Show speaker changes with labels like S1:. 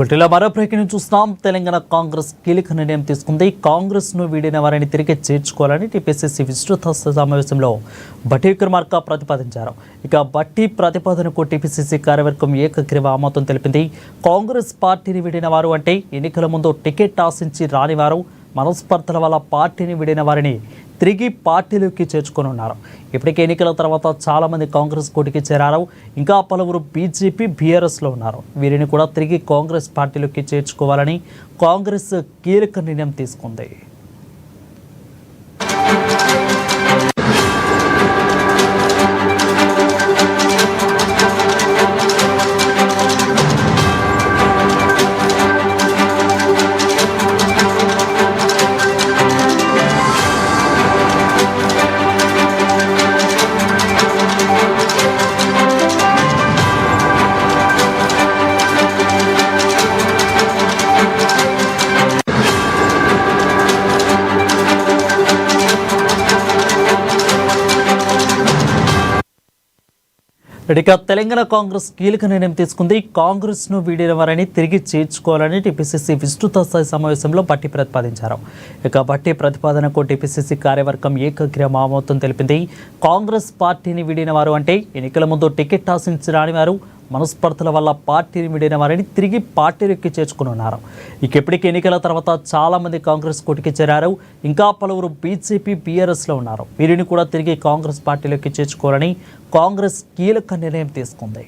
S1: బుల్టెన్లో మరో బ్రేకింగ్ చూస్తున్నాం. తెలంగాణ కాంగ్రెస్ కీలక నిర్ణయం తీసుకుంది. కాంగ్రెస్ను వీడిన వారిని తిరిగి చేర్చుకోవాలని టీపీసీసీ విస్తృత సమావేశంలో బట్టి విక్రమార్క ప్రతిపాదించారు. ఇక బట్టి ప్రతిపాదనకు టీపీసీసీ కార్యవర్గం ఏకగ్రీవ ఆమోదం తెలిపింది. కాంగ్రెస్ పార్టీని వీడిన వారు అంటే ఎన్నికల ముందు టికెట్ ఆశించి రానివారు, మనస్పర్ధల వల్ల పార్టీని వీడిన వారిని తిరిగి పార్టీలోకి చేర్చుకోనున్నారు. ఇప్పటికే ఎన్నికల తర్వాత చాలామంది కాంగ్రెస్ కోటికి చేరారు. ఇంకా పలువురు బీజేపీ, బీఆర్ఎస్లో ఉన్నారు. వీరిని కూడా తిరిగి కాంగ్రెస్ పార్టీలోకి చేర్చుకోవాలని కాంగ్రెస్ కీలక నిర్ణయం తీసుకుంది. ఇక తెలంగాణ కాంగ్రెస్ కీలక నిర్ణయం తీసుకుంది. కాంగ్రెస్ను వీడిన వారిని తిరిగి చేర్చుకోవాలని టీపీసీసీ విస్తృత స్థాయి సమావేశంలో బట్టి ప్రతిపాదించారు. ఇక బట్టి ప్రతిపాదనకు టీపీసీసీ కార్యవర్గం ఏకగ్రీవ ఆమోదం తెలిపింది. కాంగ్రెస్ పార్టీని వీడిన వారు అంటే ఎన్నికల ముందు టికెట్ ఆశించి రాని వారు, మనస్పర్ధల వల్ల పార్టీని వీడిన వారిని తిరిగి పార్టీలోకి చేర్చుకున్నారు. ఇక ఇప్పటికీ ఎన్నికల తర్వాత చాలామంది కాంగ్రెస్ కోటికి చేరారు. ఇంకా పలువురు బీజేపీ, బీఆర్ఎస్లో ఉన్నారు. వీరిని కూడా తిరిగి కాంగ్రెస్ పార్టీలోకి చేర్చుకోవాలని కాంగ్రెస్ కీలక నిర్ణయం తీసుకుంది.